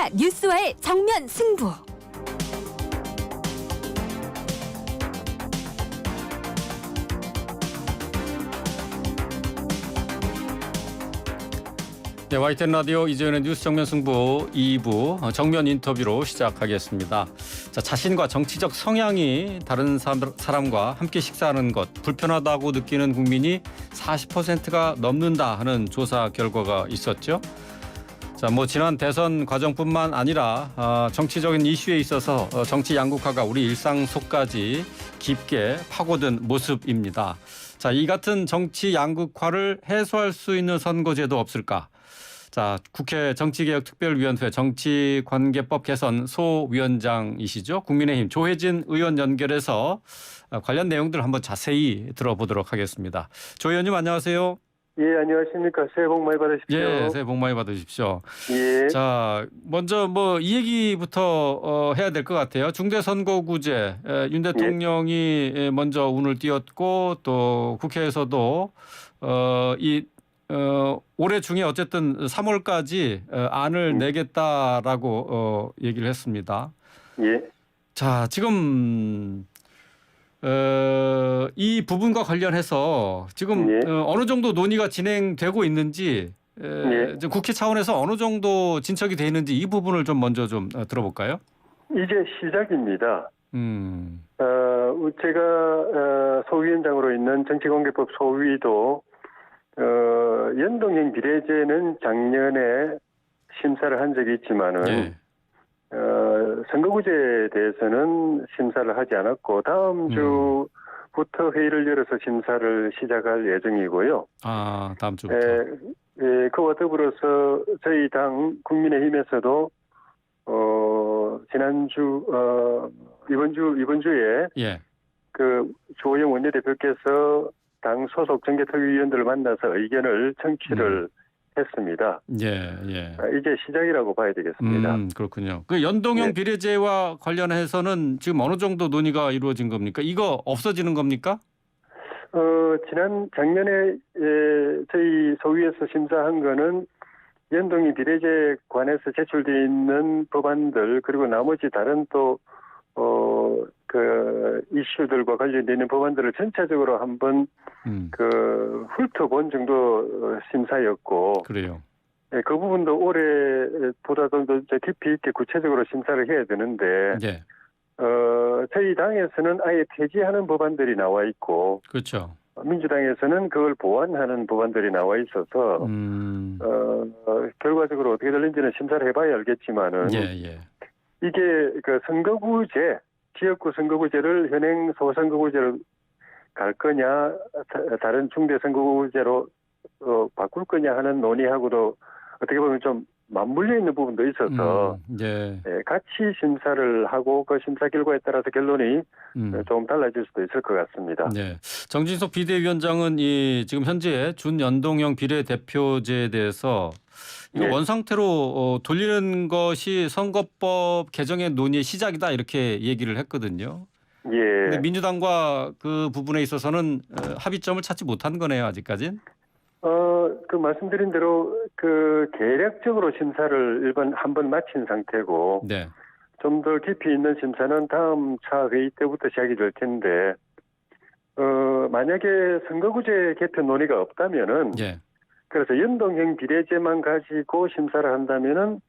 여야 뉴스와의 정면 승부. 네, YTN 라디오 이재현의 뉴스 정면 승부 2부 정면 인터뷰로 시작하겠습니다. 자, 자신과 정치적 성향이 다른 사람과 함께 식사하는 것 불편하다고 느끼는 국민이 40%가 넘는다 하는 조사 결과가 있었죠. 자, 지난 대선 과정뿐만 아니라 정치적인 이슈에 있어서 정치 양극화가 우리 일상 속까지 깊게 파고든 모습입니다. 자, 이 같은 정치 양극화를 해소할 수 있는 선거제도 없을까? 자, 국회 정치개혁특별위원회 정치관계법 개선 소위원장이시죠. 국민의힘 조혜진 의원 연결해서 관련 내용들 한번 자세히 들어보도록 하겠습니다. 조 의원님 안녕하세요. 예, 안녕하십니까. 새해 복 많이 받으십시오. 예, 새해 복 많이 받으십시오. 예. 자, 먼저 이 얘기부터 해야 될 것 같아요. 중대선거구제 윤 대통령이 먼저 운을 띄웠고 또 국회에서도 올해 중에 어쨌든 3월까지 안을 내겠다라고 얘기를 했습니다. 예. 자, 지금 이 부분과 관련해서 지금 예. 어느 정도 논의가 진행되고 있는지 예. 국회 차원에서 어느 정도 진척이 돼 있는지 이 부분을 좀 먼저 좀 들어볼까요? 이제 시작입니다. 음. 제가 소위원장으로 있는 정치관계법 소위도 연동형 비례제는 작년에 심사를 한 적이 있지만은 예. 선거구제에 대해서는 심사를 하지 않았고 다음 주부터 회의를 열어서 심사를 시작할 예정이고요. 아, 다음 주부터. 그와 더불어서 저희 당 국민의힘에서도 지난주 이번 주에 예. 그 조영 원내대표께서 당 소속 정개특위위원들을 만나서 의견을 청취를 했습니다. 예, 예. 이제 시작이라고 봐야 되겠습니다. 그렇군요. 그 연동형 네. 비례제와 관련해서는 지금 어느 정도 논의가 이루어진 겁니까? 이거 없어지는 겁니까? 작년에 저희 소위에서 심사한 거는 연동형 비례제에 관해서 제출되어 있는 법안들 그리고 나머지 다른 또 이슈들과 관련되어 있는 법안들을 전체적으로 한번 훑어본 정도 심사였고 그래요. 그 부분도 올해보다 더 깊이 있게 구체적으로 심사를 해야 되는데 예. 저희 당에서는 아예 폐지하는 법안들이 나와 있고 그렇죠. 민주당에서는 그걸 보완하는 법안들이 나와 있어서 결과적으로 어떻게 될는지는 심사를 해봐야 알겠지만은 예. 이게 그 선거구제 지역구 선거구제를 현행 소선거구제로 갈 거냐 다른 중대 선거구제로 바꿀 거냐 하는 논의하고도 어떻게 보면 좀 맞물려 있는 부분도 있어서 같이 심사를 하고 그 심사 결과에 따라서 결론이 좀 달라질 수도 있을 것 같습니다. 네. 정진석 비대위원장은 지금 현재 준연동형 비례대표제에 대해서 이거 원상태로 돌리는 것이 선거법 개정의 논의의 시작이다 이렇게 얘기를 했거든요. 예. 근데 민주당과 그 부분에 있어서는 합의점을 찾지 못한 거네요, 아직까지는. 그 말씀드린 대로 그 계략적으로 심사를 한번 마친 상태고 네. 좀 더 깊이 있는 심사는 다음 차 회의 때부터 시작이 될 텐데 만약에 선거구제 개편 논의가 없다면은 그래서 연동형 비례제만 가지고 심사를 한다면은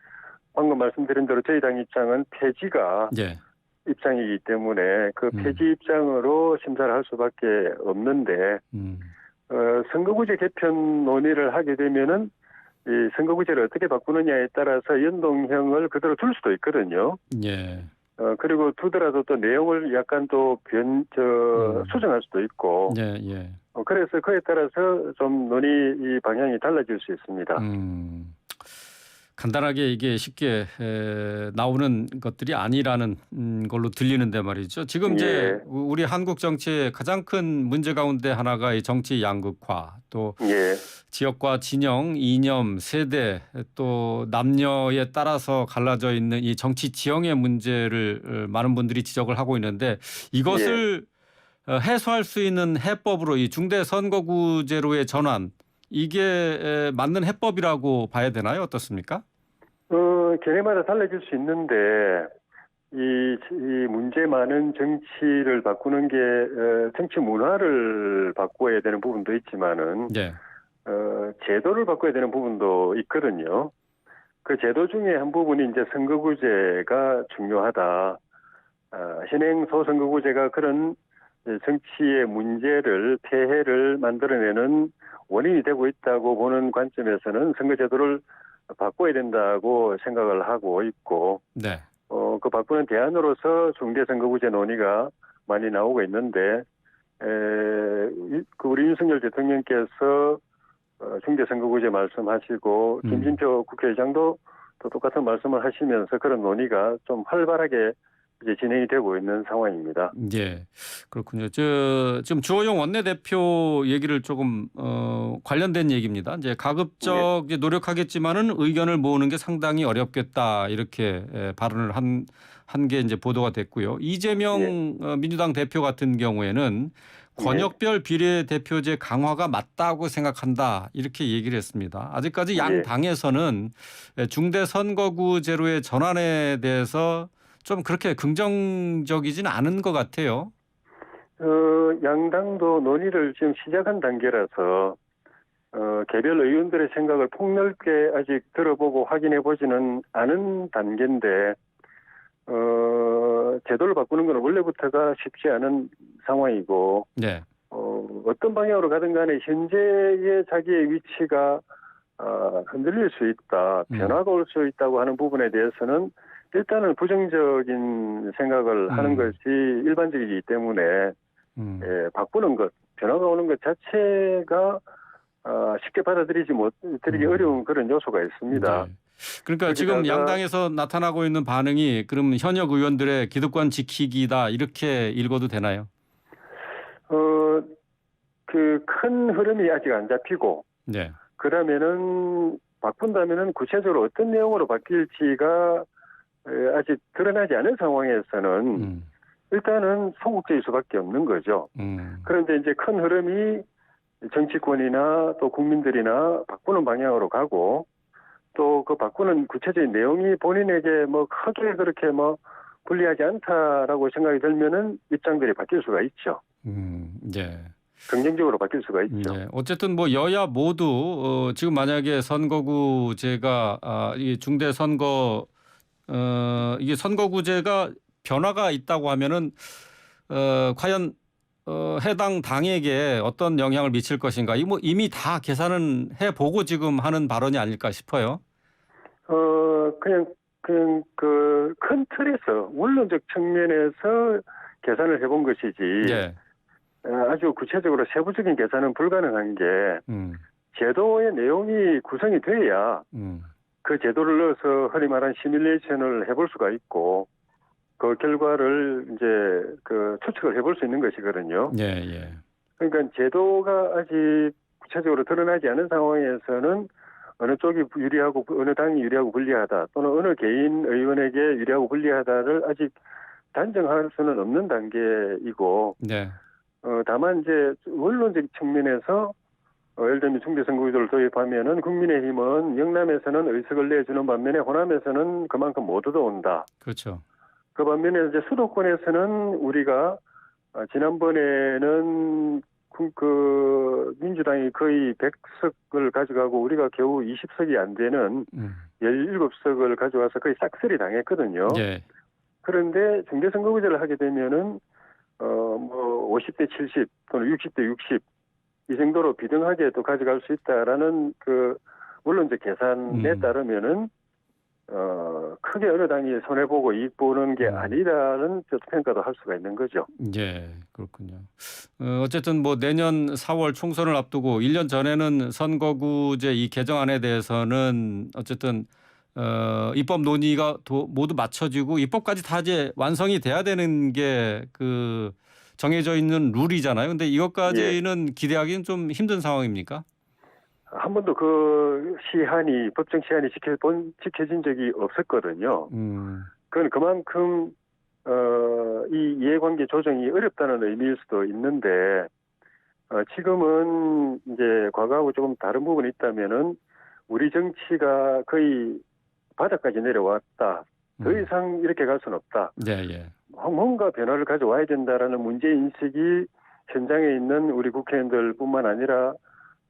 방금 말씀드린 대로 저희 당 입장은 폐지가 입장이기 때문에 그 폐지 입장으로 심사를 할 수밖에 없는데 선거구제 개편 논의를 하게 되면은 이 선거구제를 어떻게 바꾸느냐에 따라서 연동형을 그대로 둘 수도 있거든요. 예. 그리고 두더라도 또 내용을 약간 또 수정할 수도 있고. 예. 그래서 그에 따라서 좀 논의 방향이 달라질 수 있습니다. 간단하게 이게 쉽게 나오는 것들이 아니라는 걸로 들리는데 말이죠. 지금 이제 우리 한국 정치의 가장 큰 문제 가운데 하나가 이 정치 양극화, 또 지역과 진영, 이념, 세대, 또 남녀에 따라서 갈라져 있는 이 정치 지형의 문제를 많은 분들이 지적을 하고 있는데 이것을 해소할 수 있는 해법으로 이 중대선거구제로의 전환 이게 맞는 해법이라고 봐야 되나요? 어떻습니까? 견해마다 달라질 수 있는데 이 문제 많은 정치를 바꾸는 게 정치 문화를 바꿔야 되는 부분도 있지만은 네. 제도를 바꿔야 되는 부분도 있거든요. 그 제도 중에 한 부분이 이제 선거구제가 중요하다. 현행 소선거구제가 그런 정치의 문제를 폐해를 만들어내는 원인이 되고 있다고 보는 관점에서는 선거제도를 바꿔야 된다고 생각을 하고 있고, 네. 그 바꾸는 대안으로서 중대선거구제 논의가 많이 나오고 있는데, 그 우리 윤석열 대통령께서 중대선거구제 말씀하시고 김진표 국회의장도 또 똑같은 말씀을 하시면서 그런 논의가 좀 활발하게 이제 진행이 되고 있는 상황입니다. 예, 그렇군요. 지금 주호영 원내대표 얘기를 조금 관련된 얘기입니다. 이제 가급적 이제 노력하겠지만은 의견을 모으는 게 상당히 어렵겠다 이렇게 발언을 한 게 이제 보도가 됐고요. 이재명 민주당 대표 같은 경우에는 권역별 비례대표제 강화가 맞다고 생각한다 이렇게 얘기를 했습니다. 아직까지 양 당에서는 중대선거구제로의 전환에 대해서 좀 그렇게 긍정적이진 않은 것 같아요. 양당도 논의를 지금 시작한 단계라서 개별 의원들의 생각을 폭넓게 아직 들어보고 확인해 보지는 않은 단계인데 제도를 바꾸는 건 원래부터가 쉽지 않은 상황이고 네. 어떤 방향으로 가든 간에 현재의 자기의 위치가 흔들릴 수 있다, 변화가 올 수 있다고 하는 부분에 대해서는 일단은 부정적인 생각을 하는 것이 일반적이기 때문에 바꾸는 것, 변화가 오는 것 자체가 쉽게 받아들이기 어려운 그런 요소가 있습니다. 네. 그러니까 지금 양당에서 나타나고 있는 반응이 그럼 현역 의원들의 기득권 지키기다 이렇게 읽어도 되나요? 그 큰 흐름이 아직 안 잡히고, 네. 그러면은 바꾼다면은 구체적으로 어떤 내용으로 바뀔지가 아직 드러나지 않은 상황에서는 일단은 소극적일 수밖에 없는 거죠. 그런데 이제 큰 흐름이 정치권이나 또 국민들이나 바꾸는 방향으로 가고 또 그 바꾸는 구체적인 내용이 본인에게 뭐 크게 그렇게 뭐 불리하지 않다라고 생각이 들면은 입장들이 바뀔 수가 있죠. 네. 긍정적으로 바뀔 수가 있죠. 네. 어쨌든 뭐 여야 모두 지금 만약에 선거구제가 이 중대선거 이게 선거구제가 변화가 있다고 하면은 과연 해당 당에게 어떤 영향을 미칠 것인가? 이 뭐 이미 다 계산은 해보고 지금 하는 발언이 아닐까 싶어요. 그냥 그 큰 틀에서 원론적 측면에서 계산을 해본 것이지. 네. 아주 구체적으로 세부적인 계산은 불가능한 게 제도의 내용이 구성이 돼야 그 제도를 넣어서 흔히 말하는 시뮬레이션을 해볼 수가 있고 그 결과를 이제 그 추측을 해볼 수 있는 것이거든요. 예, 예. 그러니까 제도가 아직 구체적으로 드러나지 않은 상황에서는 어느 쪽이 유리하고 어느 당이 유리하고 불리하다 또는 어느 개인 의원에게 유리하고 불리하다를 아직 단정할 수는 없는 단계이고 네. 다만 이제 원론적 측면에서 예를 들면 중대선거구제를 도입하면은 국민의힘은 영남에서는 의석을 내주는 반면에 호남에서는 그만큼 못 얻어온다. 그렇죠. 그 반면에 이제 수도권에서는 우리가 지난번에는 그 민주당이 거의 100석을 가져가고 우리가 겨우 20석이 안 되는 17석을 가져와서 거의 싹쓸이 당했거든요. 예. 그런데 중대선거구제를 하게 되면은 뭐 50대 70 또는 60대 60 이 정도로 비등하게 또 가져갈 수 있다라는 그 물론 이제 계산에 따르면은 크게 어느 당이 손해 보고 이익 보는 게 아니라는 평가도 할 수가 있는 거죠. 예, 그렇군요. 어쨌든 뭐 내년 4월 총선을 앞두고 1년 전에는 선거구제 이 개정안에 대해서는 어쨌든 입법 논의가 모두 마쳐지고 입법까지 다 이제 완성이 돼야 되는 게 그 정해져 있는 룰이잖아요. 근데 이것까지는 기대하기는 좀 힘든 상황입니까? 한 번도 그 시한이 법정 시한이 지켜진 적이 없었거든요. 그건 그만큼 이 이해관계 조정이 어렵다는 의미일 수도 있는데 지금은 이제 과거하고 조금 다른 부분이 있다면은 우리 정치가 거의 바닥까지 내려왔다. 더 이상 이렇게 갈 수는 없다. 예, 예. 뭔가 변화를 가져와야 된다라는 문제인식이 현장에 있는 우리 국회의원들뿐만 아니라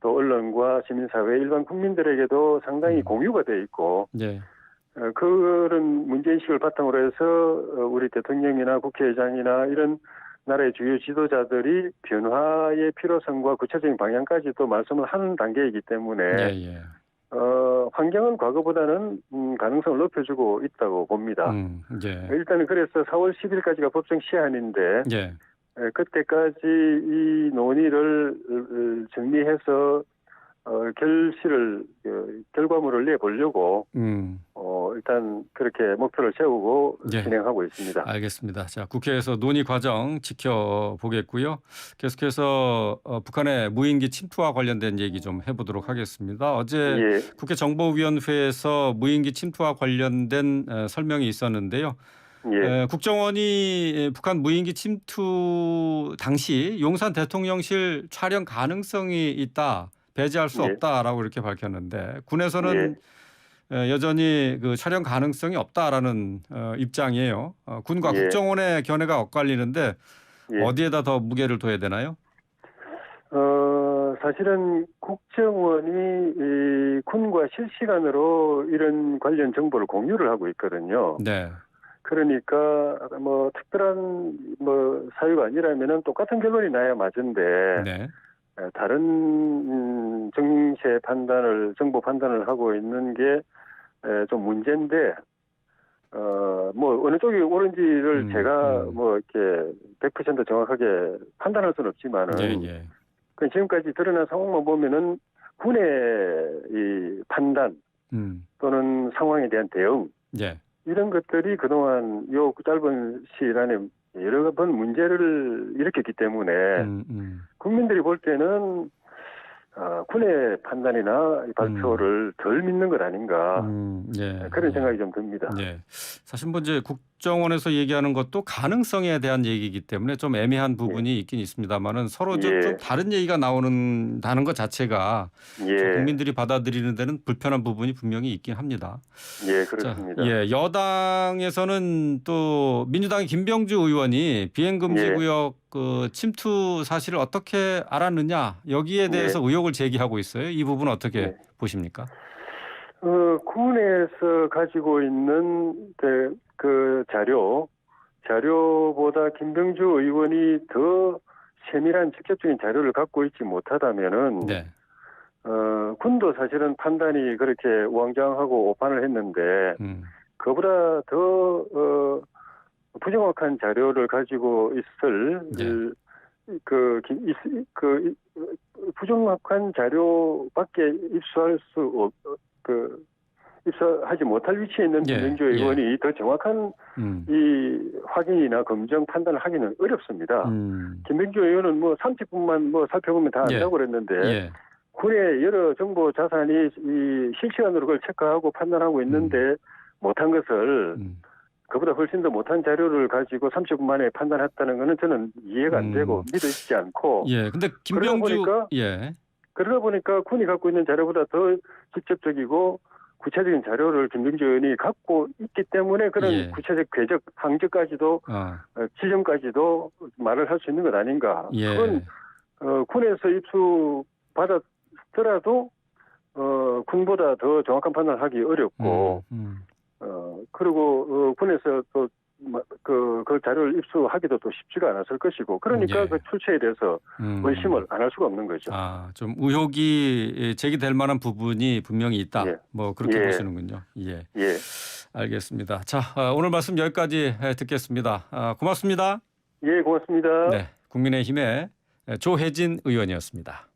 또 언론과 시민사회 일반 국민들에게도 상당히 공유가 돼 있고 예. 그런 문제인식을 바탕으로 해서 우리 대통령이나 국회의장이나 이런 나라의 주요 지도자들이 변화의 필요성과 구체적인 방향까지도 말씀을 하는 단계이기 때문에 예, 예. 환경은 과거보다는 가능성을 높여주고 있다고 봅니다. 예. 일단은 그래서 4월 10일까지가 법정 시한인데 예. 그때까지 이 논의를 정리해서 결과물을 내보려고 일단 그렇게 목표를 세우고 예. 진행하고 있습니다. 알겠습니다. 자, 국회에서 논의 과정 지켜보겠고요. 계속해서 북한의 무인기 침투와 관련된 얘기 좀 해보도록 하겠습니다. 어제 예. 국회 정보위원회에서 무인기 침투와 관련된 설명이 있었는데요. 예. 국정원이 북한 무인기 침투 당시 용산 대통령실 촬영 가능성이 있다. 배제할 수 없다라고 이렇게 밝혔는데 군에서는 여전히 그 촬영 가능성이 없다라는 입장이에요. 군과 국정원의 견해가 엇갈리는데 어디에다 더 무게를 둬야 되나요? 사실은 국정원이 군과 실시간으로 이런 관련 정보를 공유를 하고 있거든요. 네. 그러니까 뭐 특별한 뭐 사유가 아니라면은 똑같은 결론이 나야 맞은데. 네. 다른 정세 판단을 정보 판단을 하고 있는 게 좀 문제인데 뭐 어느 쪽이 옳은지를 제가 뭐 이렇게 100% 정확하게 판단할 수는 없지만은 그 지금까지 드러난 상황만 보면은 군의 이 판단 또는 상황에 대한 대응 이런 것들이 그동안 요 짧은 시일 안에 여러 번 문제를 일으켰기 때문에 국민들이 볼 때는 군의 판단이나 발표를 덜 믿는 것 아닌가 그런 생각이 좀 듭니다. 사실 뭐 이제 국정원에서 얘기하는 것도 가능성에 대한 얘기이기 때문에 좀 애매한 부분이 있긴 있습니다만은 서로 좀 다른 얘기가 나오는다는 것 자체가 국민들이 받아들이는 데는 불편한 부분이 분명히 있긴 합니다. 그렇습니다. 자, 여당에서는 또 민주당의 김병주 의원이 비행금지구역 그 침투 사실을 어떻게 알았느냐 여기에 대해서 의혹을 제기하고 있어요. 이 부분은 어떻게 보십니까? 군에서 가지고 있는 그 자료보다 김병주 의원이 더 세밀한 직접적인 자료를 갖고 있지 못하다면은 군도 사실은 판단이 그렇게 우왕좌왕하고 오판을 했는데 그보다 더 부정확한 자료를 가지고 있을 부정확한 자료밖에 입수하지 못할 위치에 있는 김병주 의원이 더 정확한 이 확인이나 검증 판단을 하기는 어렵습니다. 김병주 의원은 뭐 30분만 뭐 살펴보면 다 안다고 그랬는데 군의 여러 정보 자산이 이 실시간으로 그걸 체크하고 판단하고 있는데 못한 것을 그보다 훨씬 더 못한 자료를 가지고 30분 만에 판단했다는 것은 저는 이해가 안 되고 믿어지지 않고. 근데 김병주 그러다 보니까 군이 갖고 있는 자료보다 더 직접적이고 구체적인 자료를 김병주 의원이 갖고 있기 때문에 그런 구체적 궤적, 항적까지도 지점까지도 말을 할 수 있는 것 아닌가. 그건 군에서 입수 받았더라도 군보다 더 정확한 판단을 하기 어렵고 그리고 군에서 또 그 자료를 입수하기도 또 쉽지가 않았을 것이고 그러니까 그 출처에 대해서 의심을 안 할 수가 없는 거죠. 좀 의혹이 제기될 만한 부분이 분명히 있다. 뭐 그렇게 보시는군요. 알겠습니다. 자, 오늘 말씀 여기까지 듣겠습니다. 고맙습니다. 고맙습니다. 네, 국민의힘의 조혜진 의원이었습니다.